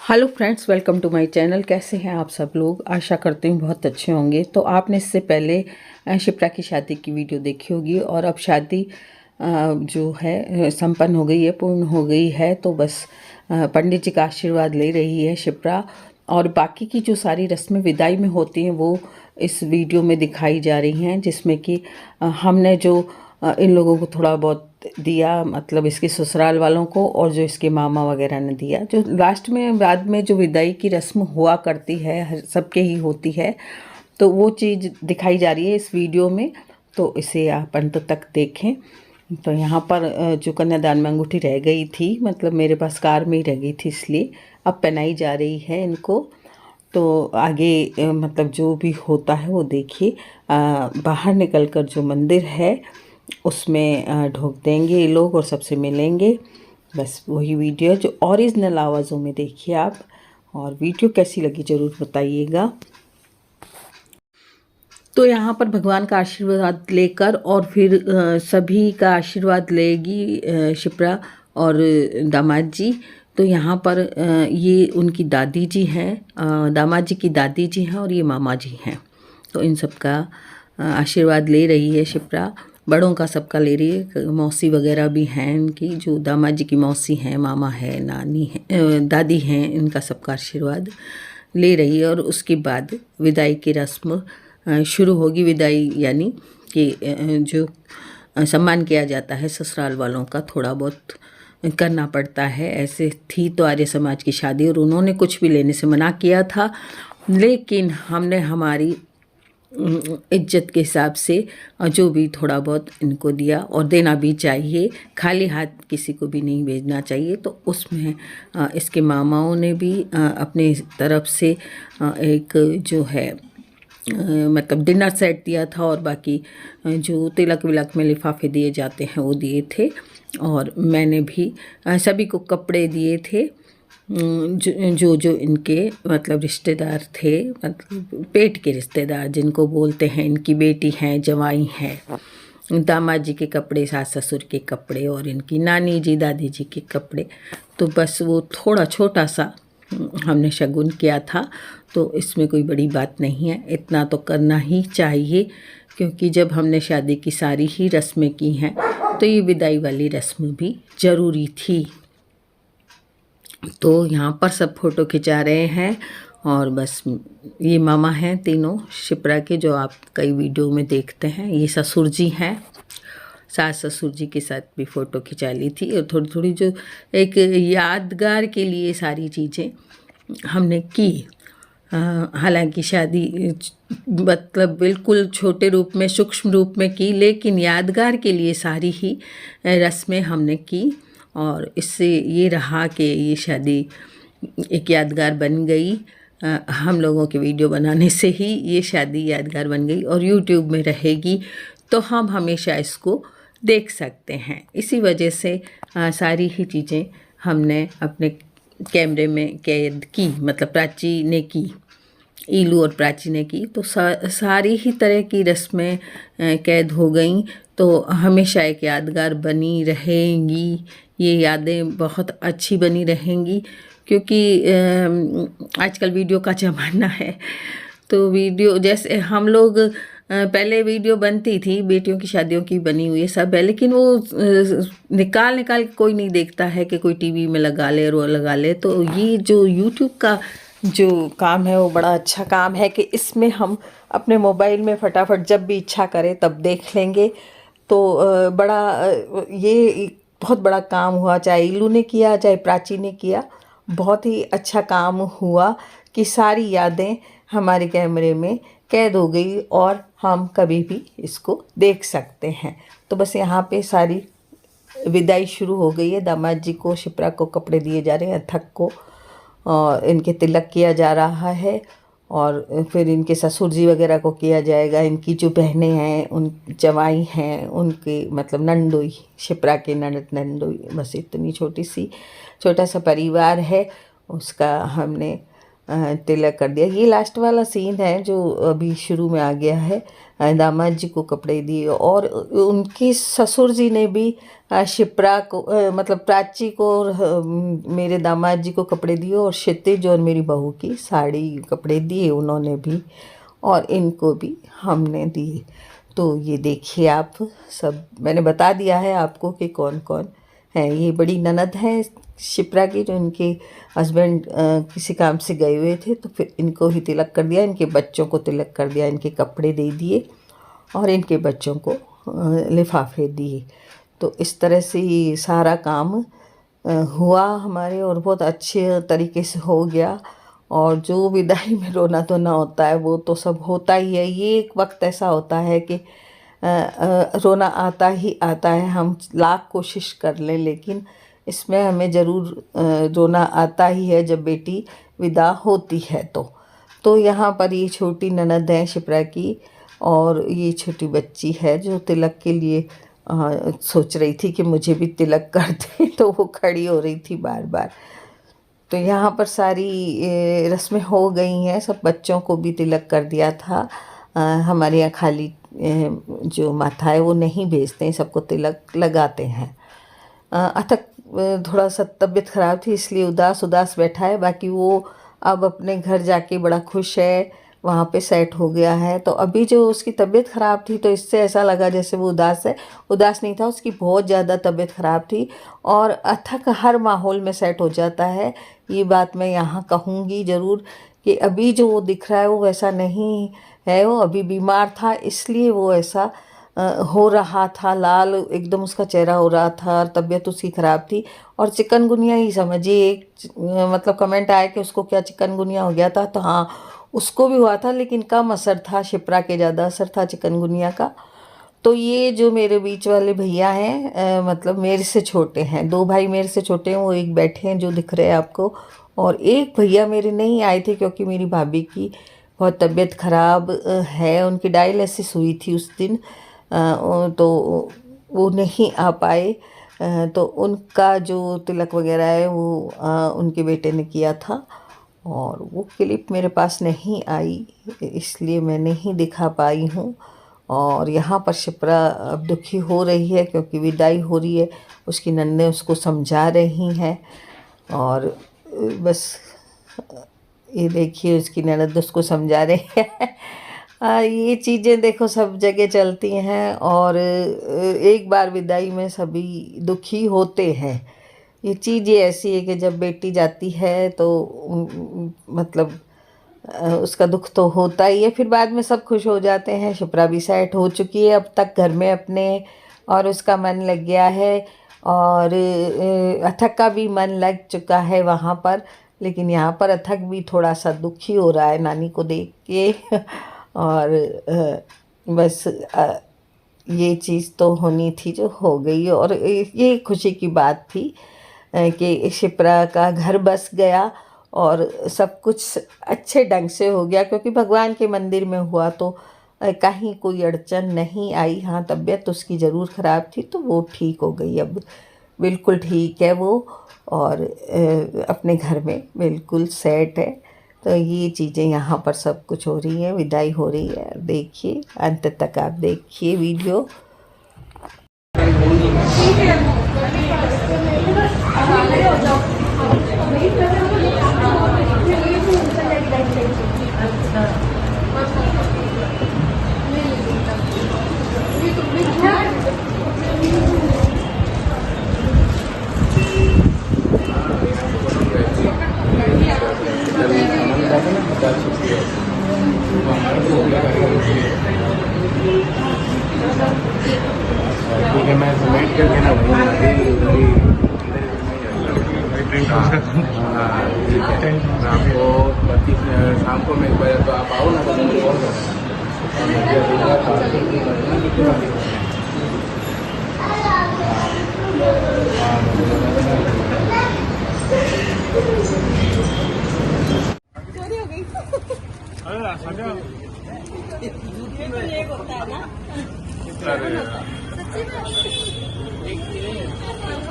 Hello friends, welcome to my channel. कैसे हैं आप सब लोग? आशा करती हूँ बहुत अच्छे होंगे। तो आपने इससे पहले शिप्रा की शादी की वीडियो देखी होगी और अब शादी जो है संपन्न हो गई है, पूर्ण हो गई है। तो बस पंडित जी का आशीर्वाद ले रही है शिप्रा, और बाकी की जो सारी रस्में विदाई में होती हैं वो इस वीडियो में दिखाई जा रही हैं, जिसमें कि हमने जो इन लोगों को थोड़ा बहुत दिया, मतलब इसके ससुराल वालों को, और जो इसके मामा वगैरह ने दिया। जो लास्ट में बाद में जो विदाई की रस्म हुआ करती है, सबके ही होती है, तो वो चीज़ दिखाई जा रही है इस वीडियो में। तो इसे आप अंत तक देखें। तो यहाँ पर जो कन्यादान में अंगूठी रह गई थी, मतलब मेरे पास कार में ही रह गई थी, इसलिए अब पहनाई जा रही है इनको। तो आगे मतलब जो भी होता है वो देखिए। बाहर निकलकर जो मंदिर है उसमें ढोक देंगे ये लोग और सबसे मिलेंगे। बस वही वीडियो जो ओरिजिनल आवाज़ों में देखिए आप। और वीडियो कैसी लगी ज़रूर बताइएगा। तो यहाँ पर भगवान का आशीर्वाद लेकर और फिर सभी का आशीर्वाद लेगी शिप्रा और दामाद जी। तो यहाँ पर ये उनकी दादी जी हैं, दामाद जी की दादी जी हैं और ये मामा जी हैं। तो इन सब का आशीर्वाद ले रही है शिप्रा, बड़ों का सबका ले रही है। मौसी वगैरह भी हैं इनकी, जो दामाद जी की मौसी हैं, मामा है, नानी है, दादी हैं, इनका सबका आशीर्वाद ले रही है। और उसके बाद विदाई की रस्म शुरू होगी। विदाई यानी कि जो सम्मान किया जाता है ससुराल वालों का, थोड़ा बहुत करना पड़ता है। ऐसे थी तो आर्य समाज की शादी, और उन्होंने कुछ भी लेने से मना किया था, लेकिन हमने हमारी इज्जत के हिसाब से जो भी थोड़ा बहुत इनको दिया, और देना भी चाहिए, खाली हाथ किसी को भी नहीं भेजना चाहिए। तो उसमें इसके मामाओं ने भी अपने तरफ से एक जो है मतलब डिनर सेट दिया था, और बाकी जो तिलक विलक में लिफाफे दिए जाते हैं वो दिए थे। और मैंने भी सभी को कपड़े दिए थे, जो जो इनके मतलब रिश्तेदार थे, मतलब पेट के रिश्तेदार जिनको बोलते हैं, इनकी बेटी हैं, जवाई हैं, दामाद जी के कपड़े, सास ससुर के कपड़े, और इनकी नानी जी दादी जी के कपड़े। तो बस वो थोड़ा छोटा सा हमने शगुन किया था। तो इसमें कोई बड़ी बात नहीं है, इतना तो करना ही चाहिए, क्योंकि जब हमने शादी की सारी ही रस्में की हैं तो ये विदाई वाली रस्म भी ज़रूरी थी। तो यहाँ पर सब फ़ोटो खिंचा रहे हैं, और बस ये मामा हैं तीनों शिप्रा के, जो आप कई वीडियो में देखते हैं। ये ससुर जी हैं, सास ससुर जी के साथ भी फ़ोटो खिंचा ली थी। और थोड़ी थोड़ी जो एक यादगार के लिए सारी चीज़ें हमने की। हालांकि शादी मतलब बिल्कुल छोटे रूप में, सूक्ष्म रूप में की, लेकिन यादगार के लिए सारी ही रस्में हमने की। और इससे ये रहा कि ये शादी एक यादगार बन गई। हम लोगों के वीडियो बनाने से ही ये शादी यादगार बन गई, और यूट्यूब में रहेगी तो हम हमेशा इसको देख सकते हैं। इसी वजह से सारी ही चीज़ें हमने अपने कैमरे में कैद की, मतलब प्राची ने की, ईलू और प्राची ने की। तो सारी ही तरह की रस्में कैद हो गई, तो हमेशा एक यादगार बनी रहेंगी। ये यादें बहुत अच्छी बनी रहेंगी, क्योंकि आजकल वीडियो का ज़माना है। तो वीडियो जैसे हम लोग पहले वीडियो बनती थी, बेटियों की शादियों की बनी हुई है सब है, लेकिन वो निकाल निकाल के कोई नहीं देखता है कि कोई टीवी में लगा ले और वो लगा ले। तो ये जो यूट्यूब का जो काम है वो बड़ा अच्छा काम है, कि इसमें हम अपने मोबाइल में फटाफट जब भी इच्छा करें तब देख लेंगे। तो बड़ा ये बहुत बड़ा काम हुआ, चाहे इलू ने किया चाहे प्राची ने किया, बहुत ही अच्छा काम हुआ कि सारी यादें हमारे कैमरे में कैद हो गई और हम कभी भी इसको देख सकते हैं। तो बस यहाँ पे सारी विदाई शुरू हो गई है। दामाद जी को, शिप्रा को कपड़े दिए जा रहे हैं, अथक को, और इनके तिलक किया जा रहा है, और फिर इनके ससुर जी वगैरह को किया जाएगा। इनकी जो बहनें हैं, उन जवाई हैं, उनके मतलब नंदोई, शिप्रा के ननद नंदोई, बस इतनी छोटा सा परिवार है। उसका हमने तिलक कर दिया। ये लास्ट वाला सीन है जो अभी शुरू में आ गया है। दामाद जी को कपड़े दिए और उनके ससुर जी ने भी शिप्रा को मतलब प्राची को और मेरे दामाद जी को कपड़े दिए, और क्षितिज और मेरी बहू की साड़ी कपड़े दिए उन्होंने भी, और इनको भी हमने दिए। तो ये देखिए आप, सब मैंने बता दिया है आपको कि कौन कौन है। ये बड़ी ननद है शिप्रा की, जो इनके हस्बैंड किसी काम से गए हुए थे, तो फिर इनको ही तिलक कर दिया, इनके बच्चों को तिलक कर दिया, इनके कपड़े दे दिए और इनके बच्चों को लिफाफे दिए। तो इस तरह से ये सारा काम हुआ हमारे, और बहुत अच्छे तरीके से हो गया। और जो विदाई में रोना धोना होता है वो तो सब होता ही है। ये एक वक्त ऐसा होता है कि रोना आता ही आता है, हम लाख कोशिश कर लें, लेकिन इसमें हमें ज़रूर रोना आता ही है जब बेटी विदा होती है। तो यहाँ पर ये छोटी ननद है शिप्रा की, और ये छोटी बच्ची है जो तिलक के लिए सोच रही थी कि मुझे भी तिलक कर दे, तो वो खड़ी हो रही थी बार बार। तो यहाँ पर सारी रस्में हो गई हैं, सब बच्चों को भी तिलक कर दिया था। हमारे यहाँ खाली जो माथा है वो नहीं भेजते हैं, सबको तिलक लगाते हैं। अथक थोड़ा सा तबीयत ख़राब थी इसलिए उदास उदास बैठा है, बाकी वो अब अपने घर जाके बड़ा खुश है, वहाँ पे सेट हो गया है। तो अभी जो उसकी तबीयत ख़राब थी तो इससे ऐसा लगा जैसे वो उदास है, उदास नहीं था, उसकी बहुत ज़्यादा तबीयत ख़राब थी। और अथक हर माहौल में सेट हो जाता है, ये बात मैं यहाँ कहूँगी ज़रूर कि अभी जो वो दिख रहा है वो वैसा नहीं है। वो अभी बीमार था इसलिए वो ऐसा हो रहा था, लाल एकदम उसका चेहरा हो रहा था, और तबीयत उसकी ख़राब थी। और चिकनगुनिया ही समझिए, एक मतलब कमेंट आया कि उसको क्या चिकनगुनिया हो गया था, तो हाँ उसको भी हुआ था, लेकिन कम असर था, शिप्रा के ज़्यादा असर था चिकनगुनिया का। तो ये जो मेरे बीच वाले भैया हैं, मतलब मेरे से छोटे हैं, दो भाई मेरे से छोटे हैं, वो एक बैठे हैं जो दिख रहे हैं आपको, और एक भैया मेरे नहीं आए थे क्योंकि मेरी भाभी की बहुत तबीयत ख़राब है, उनकी डायलिसिस हुई थी उस दिन, तो वो नहीं आ पाए। तो उनका जो तिलक वगैरह है वो उनके बेटे ने किया था, और वो क्लिप मेरे पास नहीं आई इसलिए मैं नहीं दिखा पाई हूँ। और यहाँ पर शिप्रा अब दुखी हो रही है क्योंकि विदाई हो रही है, उसकी नन्ने उसको समझा रही हैं, और बस ये देखिए उसकी ननद उसको समझा रही है। ये चीज़ें देखो सब जगह चलती हैं, और एक बार विदाई में सभी दुखी होते हैं। ये चीज़ ये ऐसी है कि जब बेटी जाती है तो मतलब उसका दुख तो होता ही है, फिर बाद में सब खुश हो जाते हैं। शिप्रा भी सेट हो चुकी है अब तक घर में अपने, और उसका मन लग गया है, और अथक का भी मन लग चुका है वहाँ पर। लेकिन यहाँ पर अथक भी थोड़ा सा दुखी हो रहा है नानी को देख के। और बस ये चीज़ तो होनी थी जो हो गई, और ये खुशी की बात थी कि शिप्रा का घर बस गया और सब कुछ अच्छे ढंग से हो गया, क्योंकि भगवान के मंदिर में हुआ तो कहीं कोई अड़चन नहीं आई। हाँ तबीयत उसकी ज़रूर ख़राब थी, तो वो ठीक हो गई, अब बिल्कुल ठीक है वो, और अपने घर में बिल्कुल सेट है। तो ये चीज़ें यहाँ पर सब कुछ हो रही हैं, विदाई हो रही है। देखिए अंत तक आप देखिए वीडियो। ठीक है, मैं वेट करके ना मैं आपको 32 शाम को मैं एक बार, तो आप आओ ना तो मुझे कॉल करना।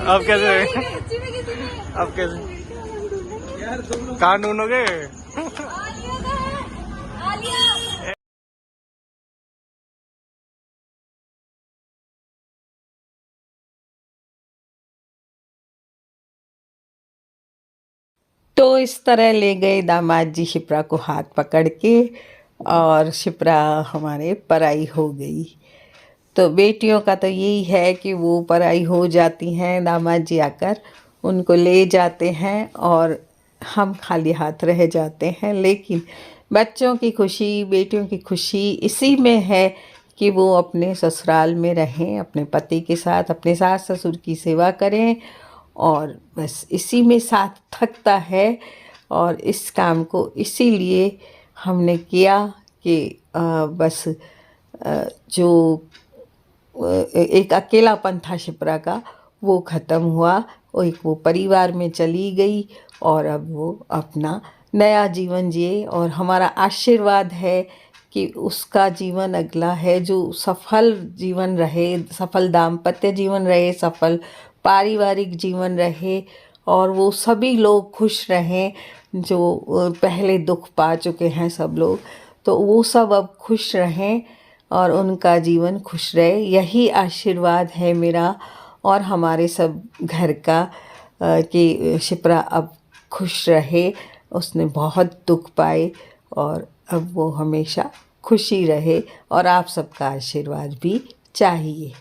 अब कैसे कहाँ ढूंढोगे? तो इस तरह ले गए दामाद जी शिप्रा को हाथ पकड़ के, और शिप्रा हमारे पराई हो गई। तो बेटियों का तो यही है कि वो पराई हो जाती हैं, दामाद जी आकर उनको ले जाते हैं और हम खाली हाथ रह जाते हैं। लेकिन बच्चों की खुशी, बेटियों की खुशी इसी में है कि वो अपने ससुराल में रहें, अपने पति के साथ, अपने सास ससुर की सेवा करें, और बस इसी में सार्थकता है। और इस काम को इसीलिए हमने किया कि बस जो एक अकेलापन था शिप्रा का, वो ख़त्म हुआ। वो परिवार में चली गई और अब वो अपना नया जीवन जिए, और हमारा आशीर्वाद है कि उसका जीवन अगला है जो सफल जीवन रहे, सफल दाम्पत्य जीवन रहे, सफल पारिवारिक जीवन रहे, और वो सभी लोग खुश रहें जो पहले दुख पा चुके हैं सब लोग, तो वो सब अब खुश रहें और उनका जीवन खुश रहे। यही आशीर्वाद है मेरा और हमारे सब घर का, कि शिप्रा अब खुश रहे। उसने बहुत दुख पाए और अब वो हमेशा खुशी रहे, और आप सबका आशीर्वाद भी चाहिए।